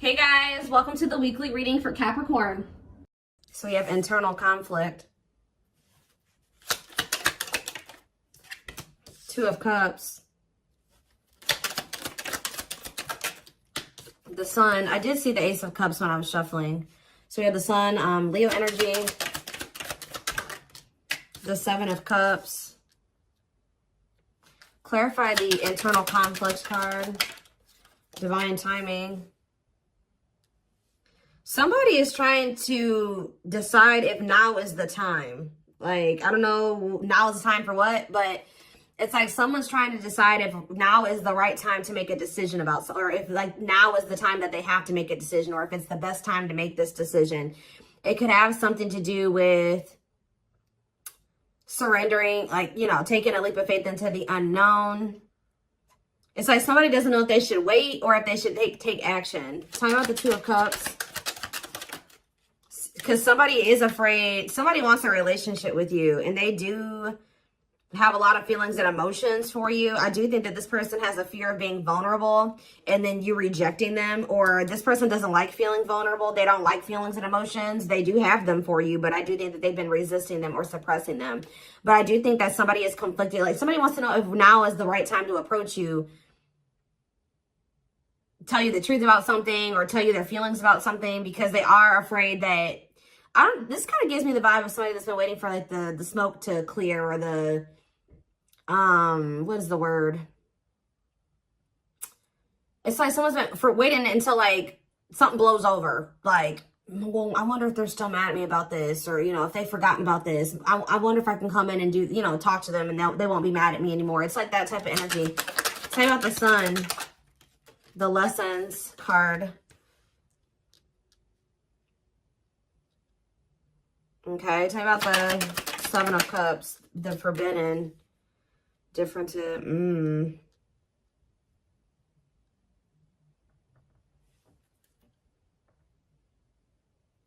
Hey guys, welcome to the weekly reading for Capricorn. So we have internal conflict. Two of Cups. The Sun. I did see the Ace of Cups when I was shuffling. So we have the Sun, Leo energy. The Seven of Cups. Clarify the internal conflict card. Divine timing. Somebody is trying to decide if now is the time. Like, I don't know, now is the time for what, but it's like someone's trying to decide if now is the right time to make a decision about, or if like now is the time that they have to make a decision, or if it's the best time to make this decision. It could have something to do with surrendering, like, you know, taking a leap of faith into the unknown. It's like somebody doesn't know if they should wait or if they should take action. Talking about the Two of Cups. Because somebody is afraid, somebody wants a relationship with you, and they do have a lot of feelings and emotions for you. I do think that this person has a fear of being vulnerable and then you rejecting them, or this person doesn't like feeling vulnerable. They don't like feelings and emotions. They do have them for you, but I do think that they've been resisting them or suppressing them. But I do think that somebody is conflicted. Like somebody wants to know if now is the right time to approach you, tell you the truth about something, or tell you their feelings about something, because they are afraid that, this kind of gives me the vibe of somebody that's been waiting for like the smoke to clear, or the, what is the word? It's like someone's been waiting until like something blows over. Like, well, I wonder if they're still mad at me about this, or, you know, if they've forgotten about this. I wonder if I can come in and do, you know, talk to them and they won't be mad at me anymore. It's like that type of energy. Same about the Sun, the Lessons card. Okay, tell me about the Seven of Cups, the Forbidden, different to,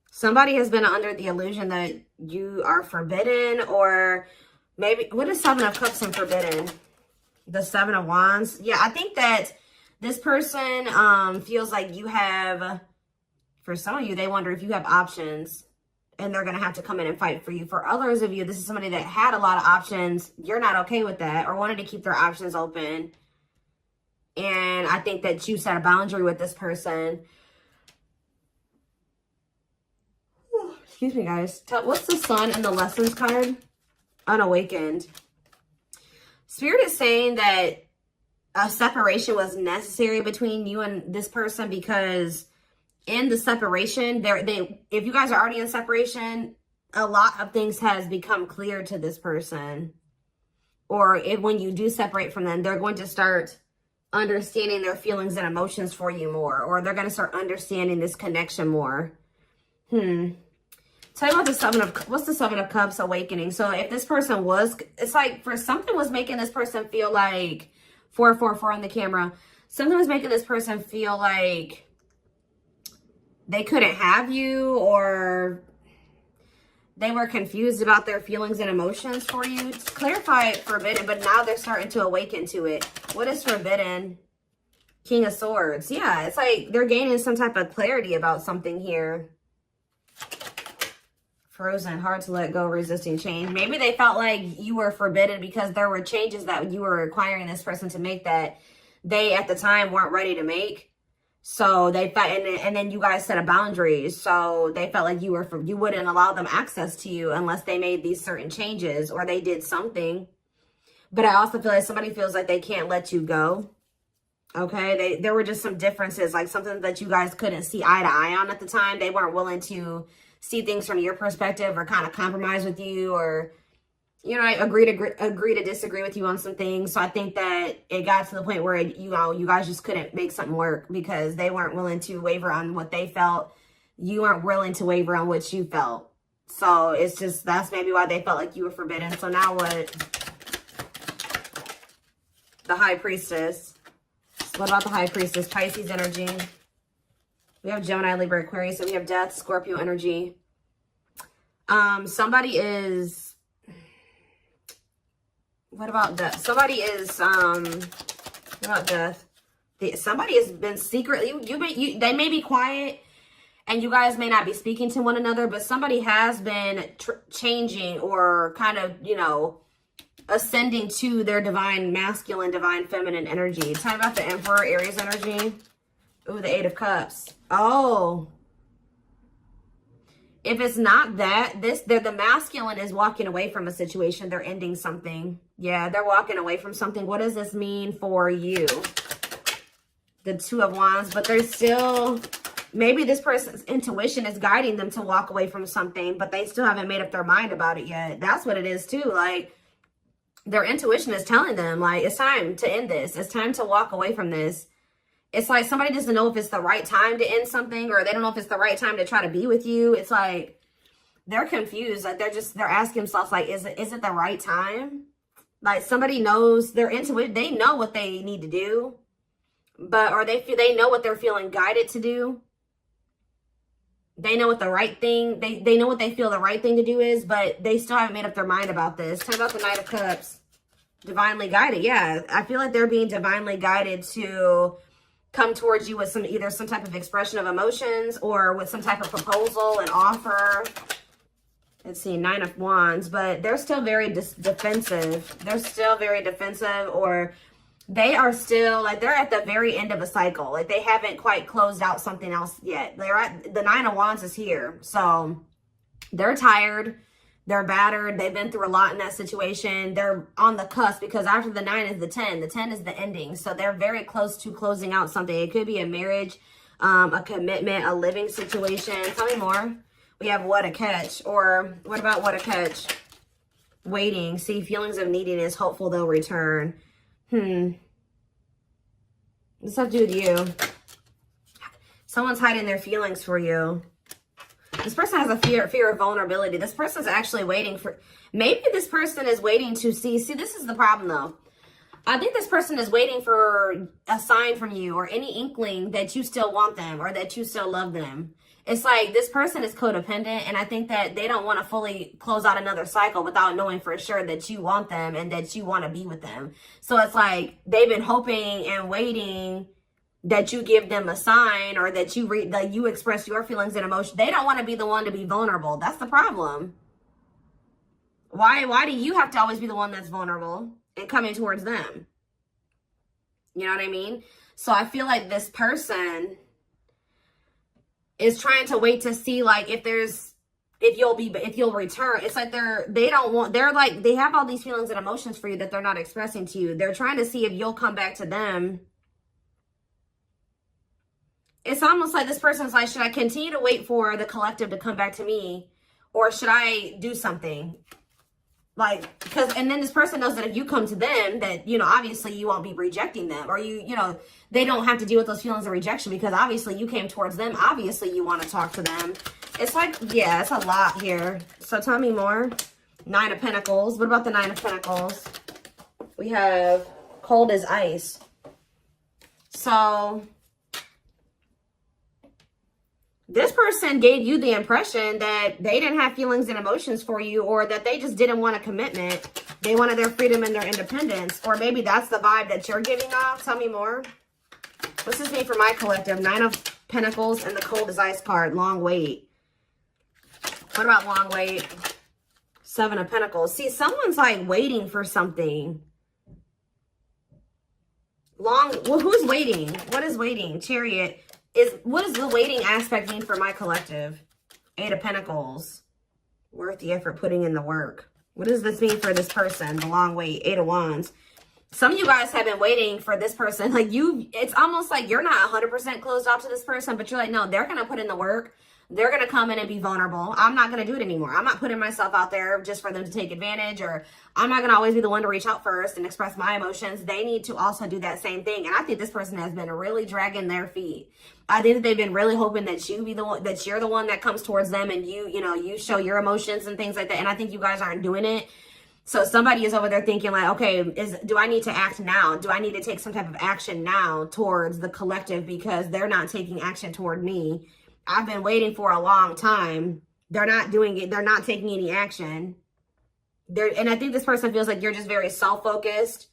Somebody has been under the illusion that you are forbidden, or maybe, what is Seven of Cups and Forbidden? The Seven of Wands. Yeah, I think that this person feels like you have, for some of you, they wonder if you have options. And they're going to have to come in and fight for you. For others of you, this is somebody that had a lot of options. You're not okay with that, or wanted to keep their options open. And I think that you set a boundary with this person. Excuse me, guys. What's the Sun and the Lessons card? Unawakened. Spirit is saying that a separation was necessary between you and this person, because in the separation, if you guys are already in separation, a lot of things has become clear to this person. Or when you do separate from them, they're going to start understanding their feelings and emotions for you more, or they're going to start understanding this connection more. Tell me about the Seven of, what's the Seven of Cups? Awakening. So if this person was, it's like for something was making this person feel like 444 on the camera. Something was making this person feel like they couldn't have you, or they were confused about their feelings and emotions for you. Clarify forbidden, but now they're starting to awaken to it. What is forbidden? King of Swords. Yeah, it's like they're gaining some type of clarity about something here. Frozen, hard to let go, resisting change. Maybe they felt like you were forbidden because there were changes that you were requiring this person to make that they at the time weren't ready to make. So they felt, and then you guys set a boundary. So they felt like you wouldn't allow them access to you unless they made these certain changes or they did something. But I also feel like somebody feels like they can't let you go. Okay, there were just some differences, like something that you guys couldn't see eye to eye on at the time. They weren't willing to see things from your perspective, or kind of compromise with you, or, you know, agree to disagree with you on some things. So I think that it got to the point where, you know, you guys just couldn't make something work because they weren't willing to waver on what they felt. You weren't willing to waver on what you felt. So it's just, that's maybe why they felt like you were forbidden. So now what? The High Priestess. What about the High Priestess? Pisces energy. We have Gemini, Libra, Aquarius, and we have Death, Scorpio energy. Somebody is, what about Death? Somebody is, what about Death? somebody has been secretly, they may be quiet and you guys may not be speaking to one another, but somebody has been changing or kind of, you know, ascending to their divine masculine, divine feminine energy. Talking about the Emperor, Aries energy. Ooh, the Eight of Cups. Oh. If it's not that, the masculine is walking away from a situation. They're ending something. Yeah, they're walking away from something. What does this mean for you? The Two of Wands, but they're still, maybe this person's intuition is guiding them to walk away from something, but they still haven't made up their mind about it yet. That's what it is too. Like, their intuition is telling them, like, it's time to end this. It's time to walk away from this. It's like somebody doesn't know if it's the right time to end something, or they don't know if it's the right time to try to be with you. It's like they're confused. Like they're asking themselves, like, is it the right time? Like somebody knows, they're into it. They know what they need to do, but they know what they're feeling guided to do. They know what the right thing, they know what they feel the right thing to do is, but they still haven't made up their mind about this. Talk about the Knight of Cups. Divinely guided. Yeah, I feel like they're being divinely guided to come towards you with either some type of expression of emotions or with some type of proposal and offer. Let's see, Nine of Wands, but they're still very defensive. They're still very defensive, or they are still like they're at the very end of a cycle. Like they haven't quite closed out something else yet. They're at the Nine of Wands is here. So they're tired. They're battered. They've been through a lot in that situation. They're on the cusp because after the 9 is the 10. The 10 is the ending. So they're very close to closing out something. It could be a marriage, a commitment, a living situation. Tell me more. We have What a Catch. Or what about What a Catch? Waiting. See, feelings of neediness. Hopeful they'll return. What's that to do with you? Someone's hiding their feelings for you. This person has a fear of vulnerability. This person's actually waiting for, maybe this person is waiting to see this is the problem though. I think this person is waiting for a sign from you or any inkling that you still want them or that you still love them. It's like this person is codependent, and I think that they don't want to fully close out another cycle without knowing for sure that you want them and that you want to be with them. So it's like they've been hoping and waiting that you give them a sign or that you express your feelings and emotions. They don't want to be the one to be vulnerable. That's the problem. Why do you have to always be the one that's vulnerable and coming towards them? You know what I mean? So I feel like this person is trying to wait to see like if you'll return. It's like they have all these feelings and emotions for you that they're not expressing to you. They're trying to see if you'll come back to them. It's almost like this person's like, should I continue to wait for the collective to come back to me, or should I do something? Like, and then this person knows that if you come to them, that, you know, obviously you won't be rejecting them, or you know, they don't have to deal with those feelings of rejection because obviously you came towards them. Obviously you want to talk to them. It's like, yeah, it's a lot here. So tell me more. Nine of Pentacles. What about the Nine of Pentacles? We have cold as ice. So this person gave you the impression that they didn't have feelings and emotions for you, or that they just didn't want a commitment. They wanted their freedom and their independence. Or maybe that's the vibe that you're giving off. Tell me more. What's this mean for my collective? Nine of Pentacles and the cold as ice card. Long wait. What about long wait? Seven of Pentacles. See, someone's like waiting for something. Well, who's waiting? What is waiting? Chariot. What does the waiting aspect mean for my collective? Eight of Pentacles. Worth the effort, putting in the work. What does this mean for this person? The long wait. Eight of Wands. Some of you guys have been waiting for this person. Like it's almost like you're not 100% closed off to this person, but you're like, no, they're going to put in the work. They're going to come in and be vulnerable. I'm not going to do it anymore. I'm not putting myself out there just for them to take advantage, or I'm not going to always be the one to reach out first and express my emotions. They need to also do that same thing. And I think this person has been really dragging their feet. I think that they've been really hoping that you're the one that comes towards them and you show your emotions and things like that. And I think you guys aren't doing it. So somebody is over there thinking like, okay, do I need to act now? Do I need to take some type of action now towards the collective because they're not taking action toward me? I've been waiting for a long time. They're not doing it. They're not taking any action. And I think this person feels like you're just very self-focused.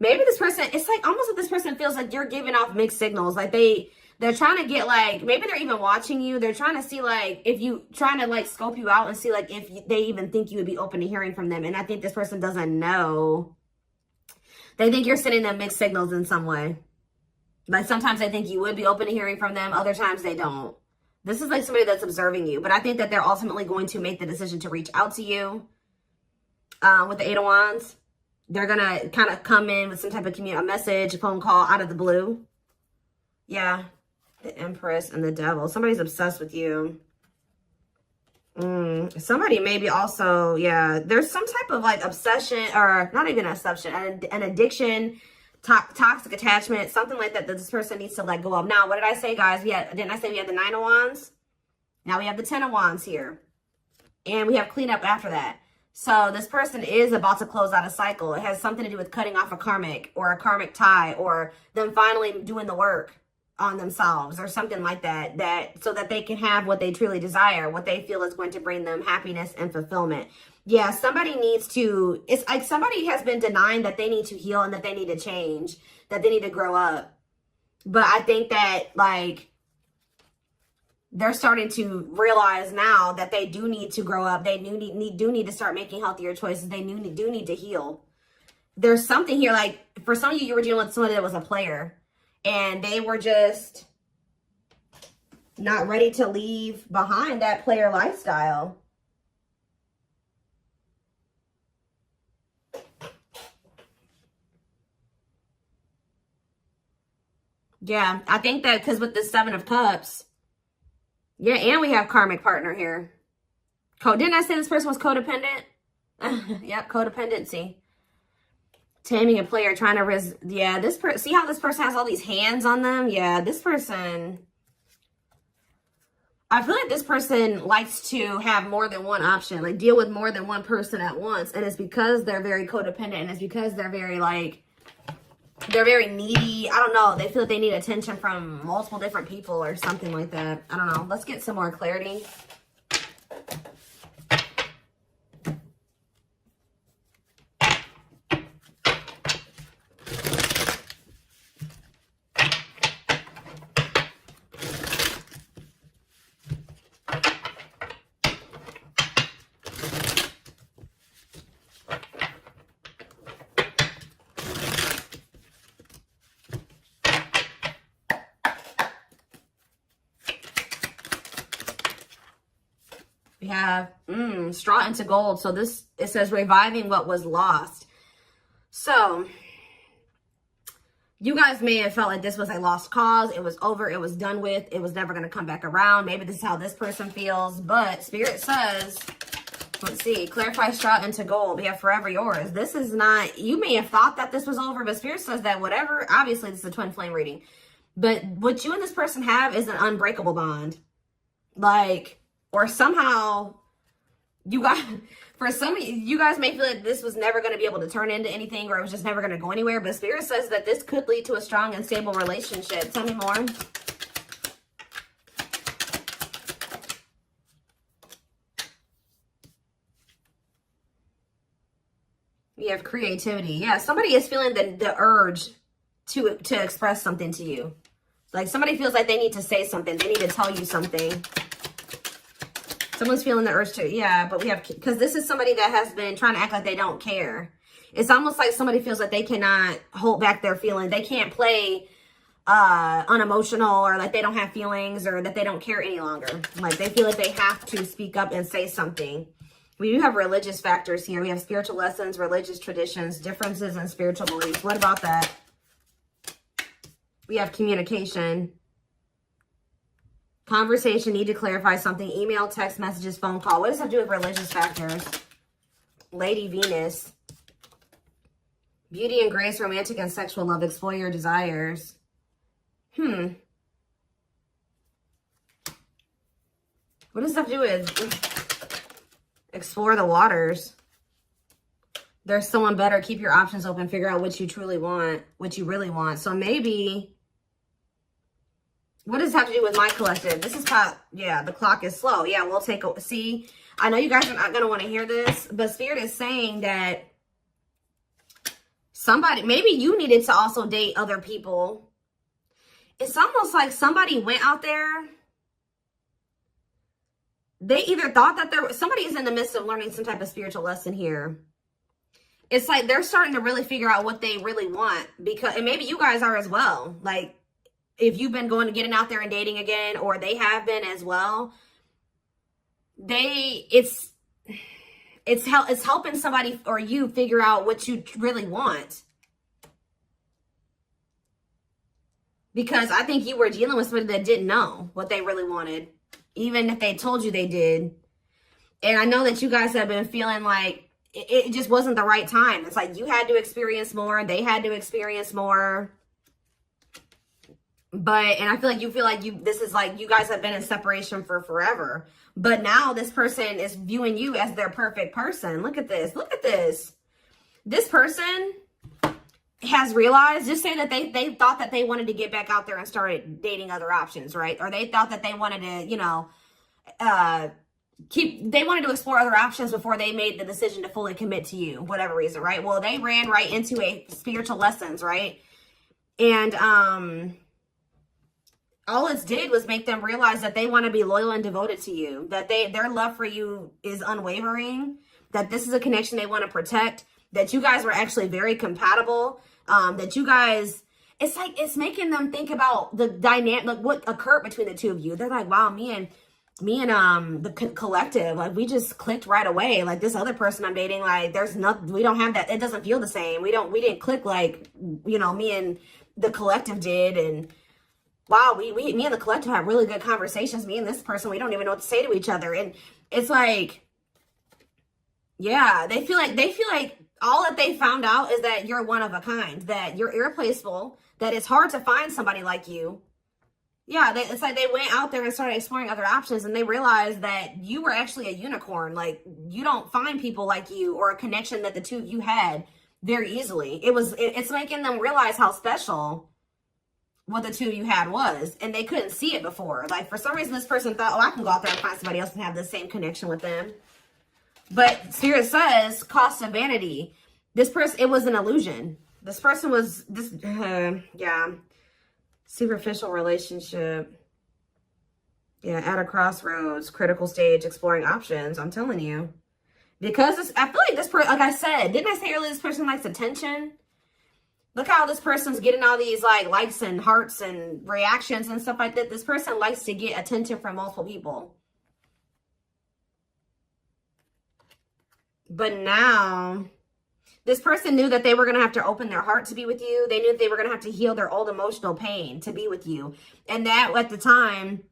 Maybe this person, it's like almost like this person feels like you're giving off mixed signals. Like they're trying to get like, maybe they're even watching you. They're trying to see like, if you, trying to like scope you out and see like if they even think you would be open to hearing from them. And I think this person doesn't know. They think you're sending them mixed signals in some way. Like sometimes they think you would be open to hearing from them. Other times they don't. This is like somebody that's observing you. But I think that they're ultimately going to make the decision to reach out to you. With the Eight of Wands. They're going to kind of come in with some type of a message, a phone call out of the blue. Yeah. The Empress and the Devil. Somebody's obsessed with you. Somebody maybe also, yeah. There's some type of like obsession, or not even an obsession, an addiction, toxic attachment, something like that this person needs to let go of. Now, what did I say, guys? Didn't I say we had the Nine of Wands? Now we have the Ten of Wands here. And we have cleanup after that. So this person is about to close out a cycle. It has something to do with cutting off a karmic or a karmic tie, or them finally doing the work on themselves or something like that, so that they can have what they truly desire, what they feel is going to bring them happiness and fulfillment. Yeah, somebody needs to, it's like somebody has been denying that they need to heal and that they need to change, that they need to grow up. But I think that like, they're starting to realize now that they do need to grow up. They do need to start making healthier choices. They do need to heal. There's something here, like for some of you, you were dealing with somebody that was a player and they were just not ready to leave behind that player lifestyle. Yeah, I think that because with the Seven of Cups, yeah, and we have karmic partner here. Didn't I say this person was codependent? Yep, codependency. Taming a player, trying to yeah, this person, see how this person has all these hands on them? Yeah, this person, I feel like this person likes to have more than one option, like deal with more than one person at once. And it's because they're very codependent, and it's because they're very like, they're very needy. I don't know. They feel like they need attention from multiple different people or something like that. I don't know. Let's get some more clarity. We have straw into gold. So this, it says reviving what was lost. So you guys may have felt like this was a lost cause. It was over. It was done with. It was never going to come back around. Maybe this is how this person feels. But Spirit says, let's see, clarify straw into gold. We have forever yours. This is not, you may have thought that this was over, but Spirit says that whatever, obviously this is a twin flame reading. But what you and this person have is an unbreakable bond. Like, or somehow you guys, for some of you guys may feel like this was never going to be able to turn into anything, or it was just never going to go anywhere. But Spirit says that this could lead to a strong and stable relationship. Tell me more. We have creativity. Yeah, somebody is feeling the urge to express something to you. Like somebody feels like they need to say something. They need to tell you something. Someone's feeling the urge to, yeah, but we have, because this is somebody that has been trying to act like they don't care. It's almost like somebody feels like they cannot hold back their feelings. They can't play unemotional, or like they don't have feelings, or that they don't care any longer. Like they feel like they have to speak up and say something. We do have religious factors here. We have spiritual lessons, religious traditions, differences in spiritual beliefs. What about that? We have communication. Conversation, need to clarify something. Email, text messages, phone call. What does that do with religious factors? Lady Venus. Beauty and grace, romantic and sexual love. Explore your desires. What does that do with explore the waters? There's someone better. Keep your options open. Figure out what you truly want, what you really want. So maybe, what does this have to do with my collective? This is how, yeah, the clock is slow. Yeah, we'll take a, see, I know you guys are not going to want to hear this, but Spirit is saying that Somebody, maybe you needed to also date other people. It's almost like somebody went out there. They either thought that somebody is in the midst of learning some type of spiritual lesson here. It's like they're starting to really figure out what they really want, because, and maybe you guys are as well. Like, if you've been getting out there and dating again, or they have been as well, it's helping somebody or you figure out what you really want. Because I think you were dealing with somebody that didn't know what they really wanted, even if they told you they did. And I know that you guys have been feeling like it just wasn't the right time. It's like you had to experience more, they had to experience more. And I feel like this is like you guys have been in separation for forever. But now this person is viewing you as their perfect person. Look at this. Look at this. This person has realized, just say that they thought that they wanted to get back out there and started dating other options, right? Or they thought that they wanted to, you know, they wanted to explore other options before they made the decision to fully commit to you, whatever reason, right? Well, they ran right into a spiritual lessons, right? And all it did was make them realize that they want to be loyal and devoted to you, that their love for you is unwavering, that this is a connection they want to protect, that you guys were actually very compatible, that you guys, it's like, it's making them think about the dynamic, like what occurred between the two of you. They're like, wow, me and the collective, like we just clicked right away. Like this other person I'm dating, like there's nothing, we don't have that. It doesn't feel the same. We didn't click like, you know, me and the collective did. And wow, me and the collective have really good conversations. Me and this person, we don't even know what to say to each other. And it's like, yeah, they feel like all that they found out is that you're one of a kind, that you're irreplaceable, that it's hard to find somebody like you. Yeah, it's like they went out there and started exploring other options, and they realized that you were actually a unicorn. Like, you don't find people like you or a connection that the two of you had very easily. It's making them realize how special what the two of you had was, and they couldn't see it before. Like, for some reason, this person thought, oh, I can go out there and find somebody else and have the same connection with them. But Spirit says, cost of vanity. This person, it was an illusion. This person was, yeah, superficial relationship. Yeah, at a crossroads, critical stage, exploring options. I'm telling you. Because I feel like this person, like I said, didn't I say earlier this person likes attention? Look how this person's getting all these like likes and hearts and reactions and stuff like that. This person likes to get attention from multiple people. But now, this person knew that they were going to have to open their heart to be with you. They knew that they were going to have to heal their old emotional pain to be with you. And that, at the time,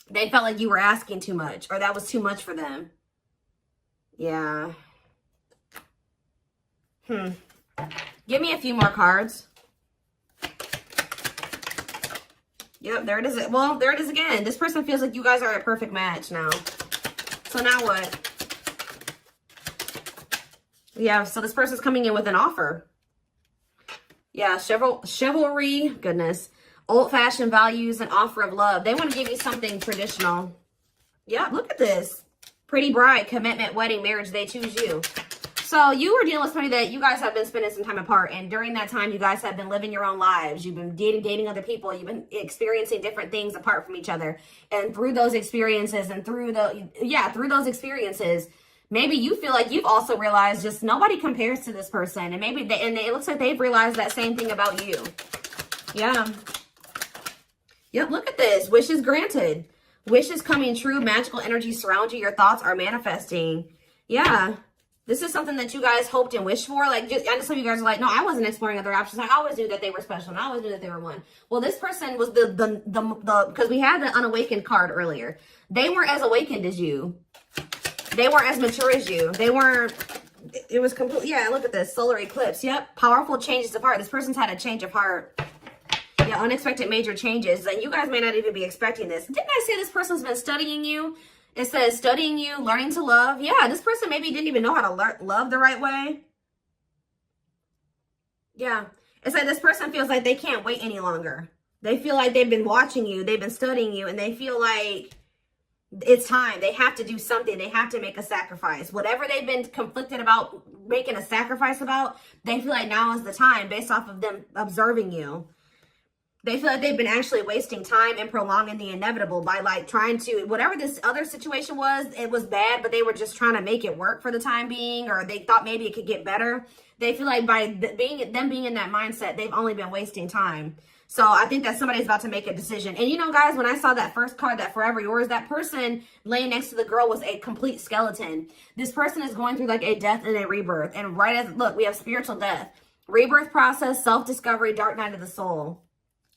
they felt like you were asking too much, or that was too much for them. Yeah. Give me a few more cards. Yep, there it is. Well, there it is again. This person feels like you guys are a perfect match now. So now what? Yeah, so this person's coming in with an offer. Yeah, chivalry, goodness. Old-fashioned values and offer of love. They want to give you something traditional. Yeah, look at this. Pretty bride, commitment, wedding, marriage, they choose you. So you were dealing with somebody that you guys have been spending some time apart. And during that time, you guys have been living your own lives. You've been dating other people. You've been experiencing different things apart from each other. And through those experiences through those experiences, maybe you feel like you've also realized just nobody compares to this person. And maybe it looks like they've realized that same thing about you. Yeah. Yep, look at this. Wishes granted. Wishes coming true. Magical energy surround you. Your thoughts are manifesting. Yeah. This is something that you guys hoped and wished for. Like, I know some of you guys are like, no, I wasn't exploring other options. I always knew that they were special. And I always knew that they were one. Well, this person was because we had the unawakened card earlier. They weren't as awakened as you. They weren't as mature as you. They weren't, it was complete. Yeah, look at this. Solar eclipse. Yep. Powerful changes of heart. This person's had a change of heart. Yeah, unexpected major changes. And you guys may not even be expecting this. Didn't I say this person's been studying you? It says studying you, learning to love. Yeah, this person maybe didn't even know how to love the right way. Yeah. It's like this person feels like they can't wait any longer. They feel like they've been watching you. They've been studying you. And they feel like It's time. They have to do something. They have to make a sacrifice. Whatever they've been conflicted about making a sacrifice about, they feel like now is the time based off of them observing you. They feel like they've been actually wasting time and prolonging the inevitable by like trying to, whatever this other situation was, it was bad, but they were just trying to make it work for the time being, or they thought maybe it could get better. They feel like by being in that mindset, they've only been wasting time. So I think that somebody's about to make a decision. And you know, guys, when I saw that first card, that Forever Yours, that person laying next to the girl was a complete skeleton. This person is going through like a death and a rebirth. And right as, look, we have spiritual death, rebirth process, self-discovery, dark night of the soul.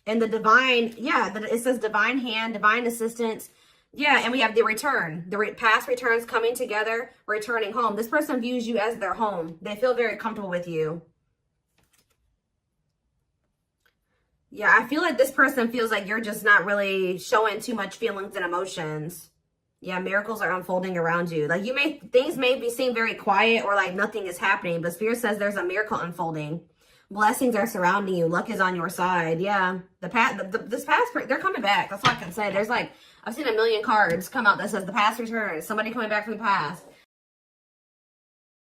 And the divine, yeah, it says divine hand, divine assistance. Yeah, and we have the return. The past returns coming together, returning home. This person views you as their home. They feel very comfortable with you. Yeah, I feel like this person feels like you're just not really showing too much feelings and emotions. Yeah, miracles are unfolding around you. Like things may seem very quiet or like nothing is happening, but Spirit says there's a miracle unfolding. Blessings are surrounding you. Luck is on your side. Yeah. This past, they're coming back. That's all I can say. There's like, I've seen a million cards come out that says the past returns. Somebody coming back from the past.